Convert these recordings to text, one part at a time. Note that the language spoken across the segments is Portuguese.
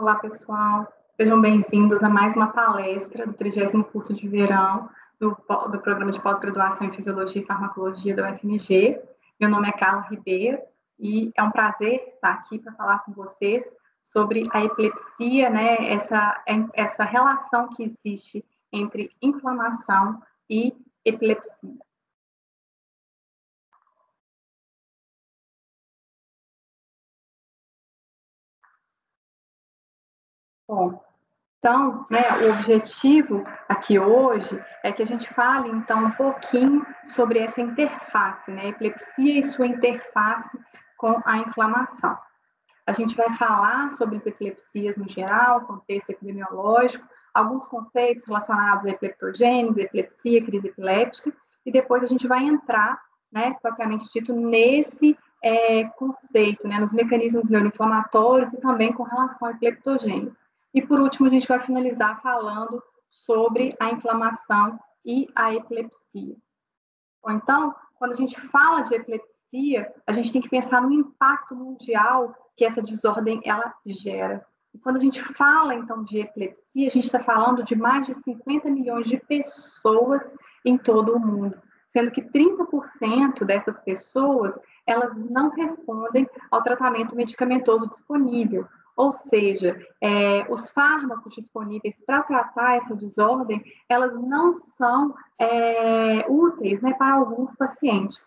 Olá, pessoal. Sejam bem-vindos a mais uma palestra do 30º curso de verão do Programa de Pós-Graduação em Fisiologia e Farmacologia da UFMG. Meu nome é Carla Ribeiro e é um prazer estar aqui para falar com vocês sobre a epilepsia, né, essa relação que existe entre inflamação e epilepsia. Bom, então, né, o objetivo aqui hoje é que a gente fale, então, um pouquinho sobre essa interface, né, a epilepsia e sua interface com a inflamação. A gente vai falar sobre as epilepsias no geral, contexto epidemiológico, alguns conceitos relacionados à epileptogênese, epilepsia, crise epiléptica, e depois a gente vai entrar, né, propriamente dito, nesse conceito, né, nos mecanismos neuroinflamatórios e também com relação à epileptogênese. E, por último, a gente vai finalizar falando sobre a inflamação e a epilepsia. Ou então, quando a gente fala de epilepsia, a gente tem que pensar no impacto mundial que essa desordem ela gera. E quando a gente fala, então, de epilepsia, a gente está falando de mais de 50 milhões de pessoas em todo o mundo, sendo que 30% dessas pessoas, elas não respondem ao tratamento medicamentoso disponível. Ou seja, os fármacos disponíveis para tratar essa desordem, elas não são úteis, né, para alguns pacientes.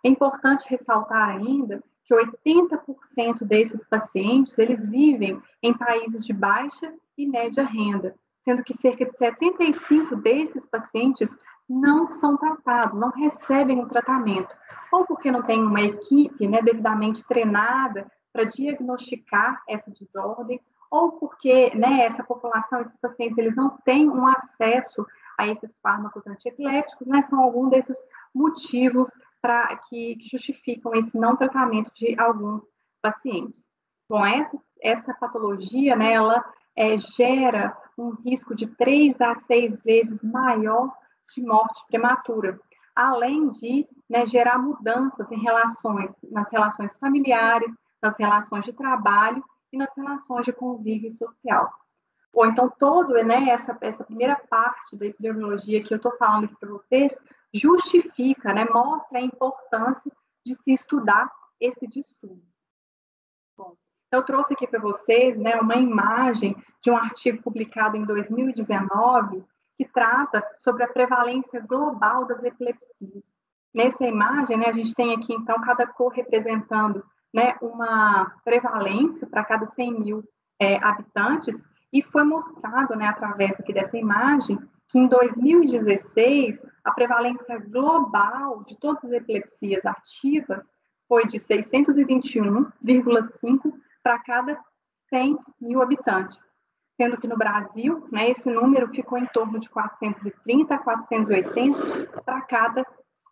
É importante ressaltar ainda que 80% desses pacientes, eles vivem em países de baixa e média renda, sendo que cerca de 75% desses pacientes não são tratados, não recebem um tratamento, ou porque não tem uma equipe, né, devidamente treinada para diagnosticar essa desordem, ou porque, né, essa população, esses pacientes, eles não têm um acesso a esses fármacos antiepilépticos, né, são alguns desses motivos que justificam esse não tratamento de alguns pacientes. Bom, essa patologia, né, ela gera um risco de 3 a 6 vezes maior de morte prematura, além de, né, gerar mudanças nas relações familiares, nas relações de trabalho e nas relações de convívio social. Ou então, né, essa primeira parte da epidemiologia que eu estou falando aqui para vocês justifica, né, mostra a importância de se estudar esse distúrbio. Bom, eu trouxe aqui para vocês, né, uma imagem de um artigo publicado em 2019 que trata sobre a prevalência global das epilepsias. Nessa imagem, né, a gente tem aqui, então, cada cor representando, né, uma prevalência para cada 100 mil habitantes, e foi mostrado, né, através aqui dessa imagem, que em 2016, a prevalência global de todas as epilepsias ativas foi de 621,5 para cada 100 mil habitantes, sendo que no Brasil, né, esse número ficou em torno de 430 a 480 para cada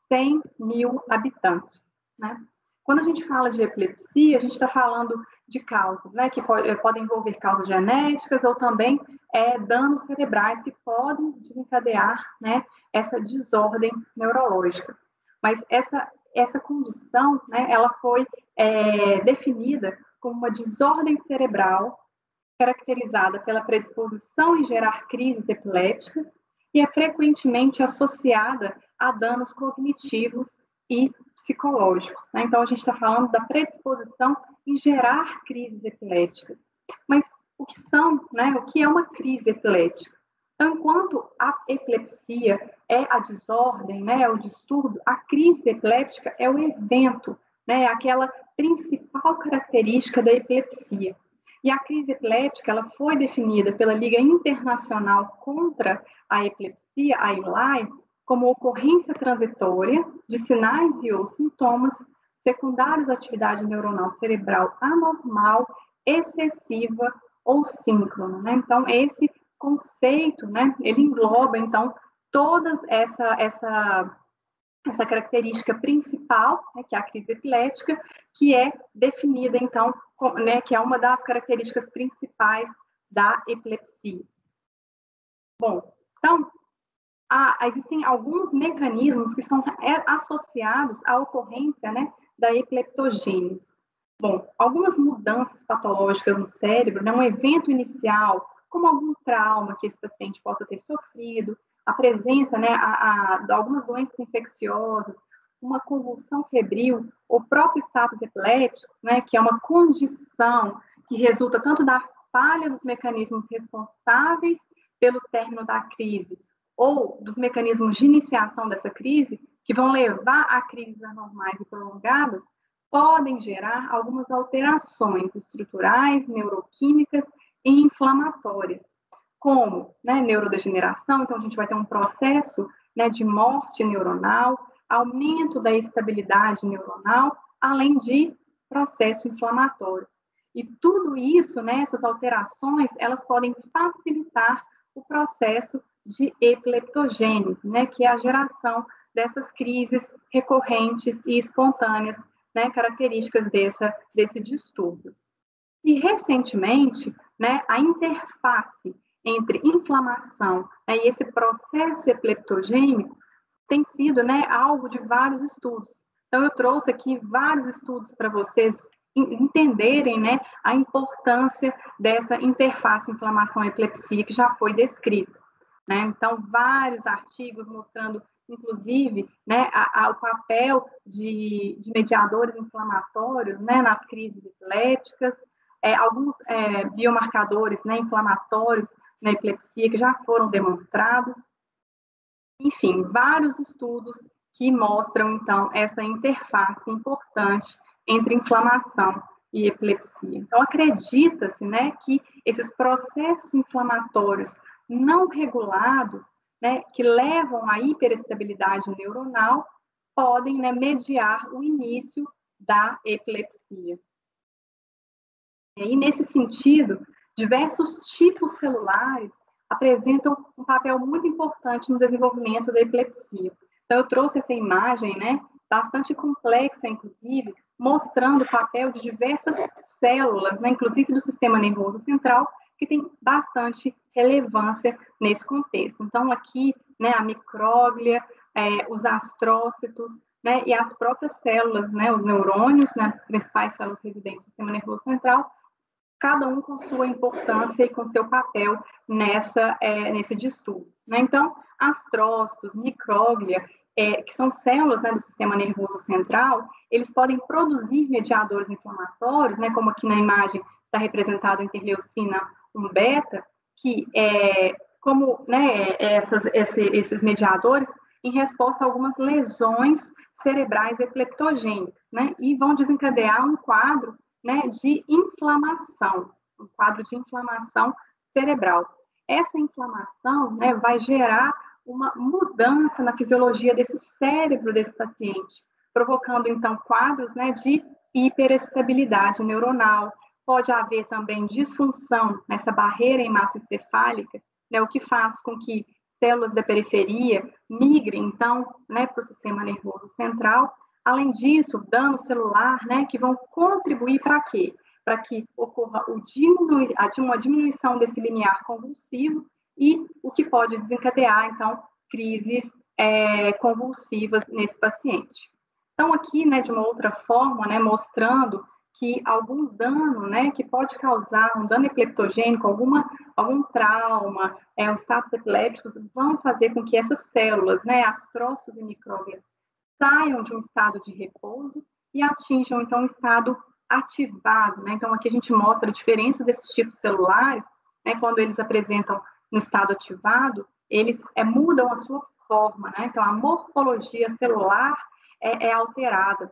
100 mil habitantes, né? Quando a gente fala de epilepsia, a gente está falando de causas, né, que podem envolver causas genéticas ou também danos cerebrais que podem desencadear, né, essa desordem neurológica. Mas essa condição, né, ela foi definida como uma desordem cerebral caracterizada pela predisposição em gerar crises epilépticas e é frequentemente associada a danos cognitivos e psicológicos, né? Então, a gente está falando da predisposição em gerar crises epilépticas. Mas o que são, né? O que é uma crise epiléptica? Então, enquanto a epilepsia é a desordem, né, é o distúrbio, a crise epiléptica é o evento, né, aquela principal característica da epilepsia. E a crise epiléptica ela foi definida pela Liga Internacional contra a Epilepsia, a ILAI, como ocorrência transitória de sinais e ou sintomas secundários à atividade neuronal cerebral anormal, excessiva ou síncrona, né? Então, esse conceito, né, ele engloba, então, toda essa característica principal, né, que é a crise epilética, que é definida, então, né, que é uma das características principais da epilepsia. Bom, então, existem alguns mecanismos que são associados à ocorrência, né, da epileptogênese. Bom, algumas mudanças patológicas no cérebro, né, um evento inicial, como algum trauma que esse paciente possa ter sofrido, a presença, né, de algumas doenças infecciosas, uma convulsão febril, ou próprio status epiléptico, né, que é uma condição que resulta tanto da falha dos mecanismos responsáveis pelo término da crise, ou dos mecanismos de iniciação dessa crise, que vão levar a crises anormais e prolongadas, podem gerar algumas alterações estruturais, neuroquímicas e inflamatórias, como, né, neurodegeneração. Então a gente vai ter um processo, né, de morte neuronal, aumento da estabilidade neuronal, além de processo inflamatório. E tudo isso, né, essas alterações, elas podem facilitar o processo de epileptogênese, né, que é a geração dessas crises recorrentes e espontâneas, né, características desse distúrbio. E, recentemente, né, a interface entre inflamação, né, e esse processo epileptogênico tem sido, né, alvo de vários estudos. Então, eu trouxe aqui vários estudos para vocês entenderem, né, a importância dessa interface inflamação-epilepsia que já foi descrita. Né? Então, vários artigos mostrando, inclusive, né, o papel de mediadores inflamatórios, né, nas crises epilépticas, alguns biomarcadores, né, inflamatórios na epilepsia que já foram demonstrados. Enfim, vários estudos que mostram, então, essa interface importante entre inflamação e epilepsia. Então, acredita-se, né, que esses processos inflamatórios não regulados, né, que levam à hiperestabilidade neuronal, podem, né, mediar o início da epilepsia. E nesse sentido, diversos tipos celulares apresentam um papel muito importante no desenvolvimento da epilepsia. Então, eu trouxe essa imagem, né, bastante complexa, inclusive, mostrando o papel de diversas células, né, inclusive do sistema nervoso central, que tem bastante relevância nesse contexto. Então, aqui, né, a micróglia, os astrócitos, né, e as próprias células, né, os neurônios, né, principais células residentes do sistema nervoso central, cada um com sua importância e com seu papel nesse distúrbio. Né? Então, astrócitos, micróglia, que são células, né, do sistema nervoso central, eles podem produzir mediadores inflamatórios, né, como aqui na imagem está representado a interleucina 1-beta, que como, né, esses mediadores em resposta a algumas lesões cerebrais epileptogênicas, né, e vão desencadear um quadro, né, de inflamação, um quadro de inflamação cerebral. Essa inflamação, né, vai gerar uma mudança na fisiologia desse cérebro desse paciente, provocando, então, quadros, né, de hiperestabilidade neuronal. Pode haver também disfunção nessa barreira hematoencefálica, né, o que faz com que células da periferia migrem, então, né, para o sistema nervoso central. Além disso, dano celular, né, que vão contribuir para quê? Para que ocorra uma diminuição desse limiar convulsivo e o que pode desencadear, então, crises convulsivas nesse paciente. Então, aqui, né, de uma outra forma, né, mostrando que algum dano, né, que pode causar um dano epileptogênico, algum trauma, os status epilépticos vão fazer com que essas células, né, astrócitos e micróglias, saiam de um estado de repouso e atinjam, então, um estado ativado, né? Então, aqui a gente mostra a diferença desses tipos celulares, né? Quando eles apresentam no estado ativado, eles mudam a sua forma, né? Então, a morfologia celular é alterada.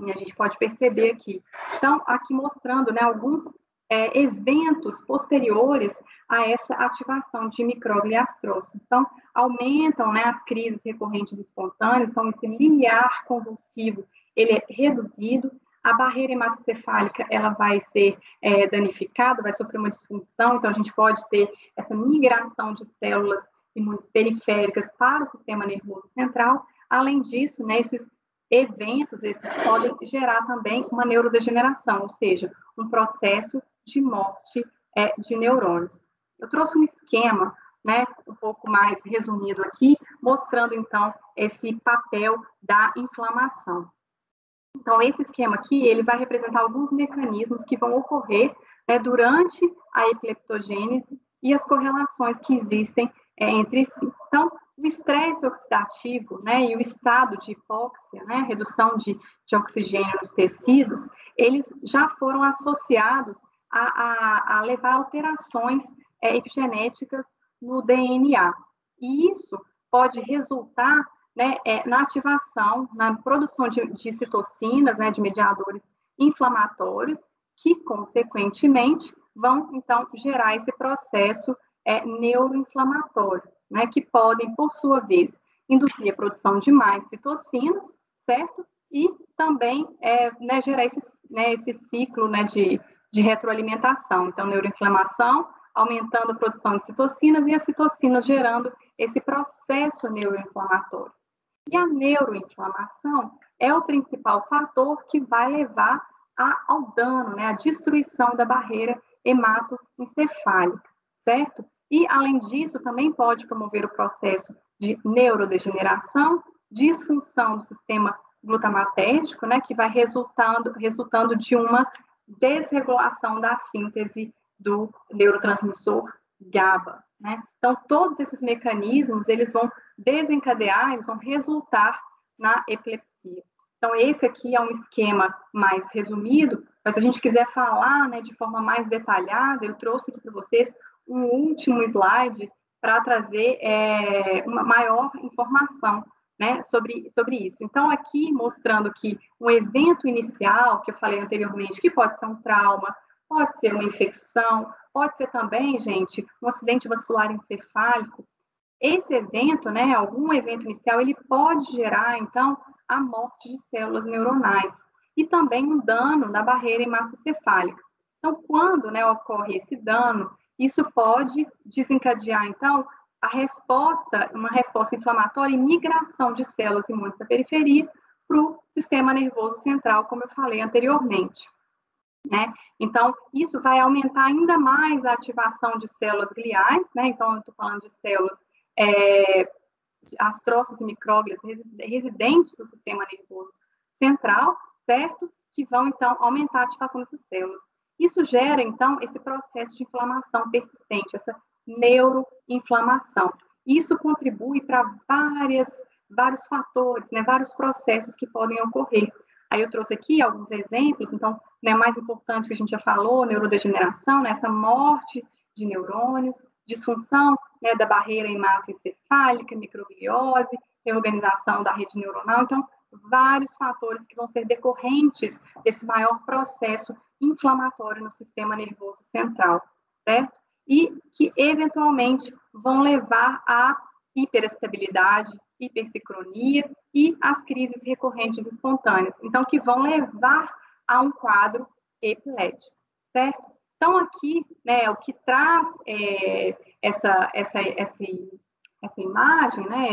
E a gente pode perceber aqui. Então, aqui mostrando, né, alguns eventos posteriores a essa ativação de micróglia e astrócitos. Então, aumentam, né, as crises recorrentes espontâneas, então esse limiar convulsivo, ele é reduzido, a barreira hematocefálica, ela vai ser danificada, vai sofrer uma disfunção, então a gente pode ter essa migração de células imunes periféricas para o sistema nervoso central. Além disso, né, esses eventos, esses podem gerar também uma neurodegeneração, ou seja, um processo de morte de neurônios. Eu trouxe um esquema, né, um pouco mais resumido aqui, mostrando, então, esse papel da inflamação. Então, esse esquema aqui, ele vai representar alguns mecanismos que vão ocorrer, né, durante a epileptogênese e as correlações que existem entre si. Então, o estresse oxidativo, né, e o estado de hipóxia, né, redução de oxigênio nos tecidos, eles já foram associados a levar alterações epigenéticas no DNA. E isso pode resultar, né, na ativação, na produção de citocinas, né, de mediadores inflamatórios, que, consequentemente, vão, então, gerar esse processo neuroinflamatório, né, que podem, por sua vez, induzir a produção de mais citocinas, certo? E também né, gerar esse ciclo, né, de retroalimentação. Então, neuroinflamação, aumentando a produção de citocinas e as citocinas gerando esse processo neuroinflamatório. E a neuroinflamação é o principal fator que vai levar ao dano, né, à destruição da barreira hematoencefálica, certo? E, além disso, também pode promover o processo de neurodegeneração, disfunção do sistema glutamatérgico, né, que vai resultando de uma desregulação da síntese do neurotransmissor GABA, né? Então, todos esses mecanismos, eles vão desencadear, eles vão resultar na epilepsia. Então, esse aqui é um esquema mais resumido, mas se a gente quiser falar, né, de forma mais detalhada, eu trouxe aqui para vocês um último slide para trazer uma maior informação, né, sobre isso. Então, aqui mostrando que um evento inicial, que eu falei anteriormente, que pode ser um trauma, pode ser uma infecção, pode ser também, gente, um acidente vascular encefálico. Esse evento, né, algum evento inicial, ele pode gerar, então, a morte de células neuronais e também um dano na barreira hematoencefálica. Então, quando, né, ocorre esse dano, isso pode desencadear, então, uma resposta inflamatória e migração de células imunes da periferia para o sistema nervoso central, como eu falei anteriormente, né? Então, isso vai aumentar ainda mais a ativação de células gliais, né? Então, eu estou falando de células astrócitos e micróglias residentes do sistema nervoso central, certo? Que vão, então, aumentar a ativação dessas células. Isso gera, então, esse processo de inflamação persistente, essa neuroinflamação. Isso contribui para vários fatores, né, vários processos que podem ocorrer. Aí eu trouxe aqui alguns exemplos, então, né, mais importante que a gente já falou, neurodegeneração, né, essa morte de neurônios, disfunção, né, da barreira hematoencefálica, microgliose, reorganização da rede neuronal. Então, vários fatores que vão ser decorrentes desse maior processo inflamatório no sistema nervoso central, certo? E que, eventualmente, vão levar à hiperestabilidade, hipersincronia e às crises recorrentes espontâneas. Então, que vão levar a um quadro epilético, certo? Então, aqui, né, o que traz essa imagem, né,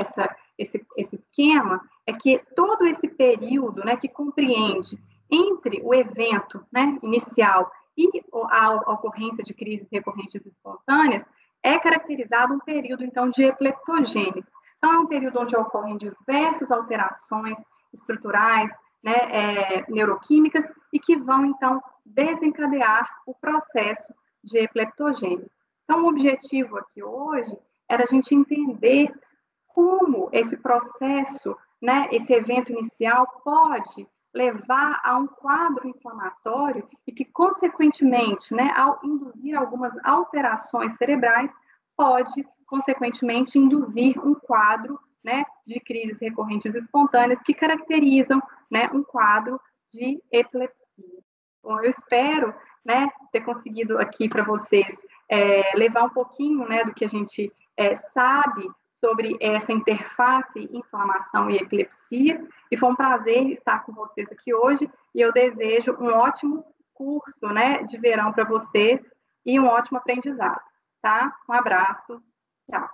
esse esquema, é que todo esse período, né, que compreende entre o evento, né, inicial e a ocorrência de crises recorrentes espontâneas, é caracterizado um período, então, de epileptogênese. Então, é um período onde ocorrem diversas alterações estruturais, né, neuroquímicas, e que vão, então, desencadear o processo de epileptogênese. Então, o objetivo aqui hoje era a gente entender como esse processo, né, esse evento inicial pode levar a um quadro inflamatório e que, consequentemente, né, ao induzir algumas alterações cerebrais, pode, consequentemente, induzir um quadro, né, de crises recorrentes espontâneas que caracterizam, né, um quadro de epilepsia. Bom, eu espero, né, ter conseguido aqui para vocês levar um pouquinho, né, do que a gente sabe sobre essa interface inflamação e epilepsia, e foi um prazer estar com vocês aqui hoje, e eu desejo um ótimo curso, né, de verão para vocês e um ótimo aprendizado, tá? Um abraço, tchau.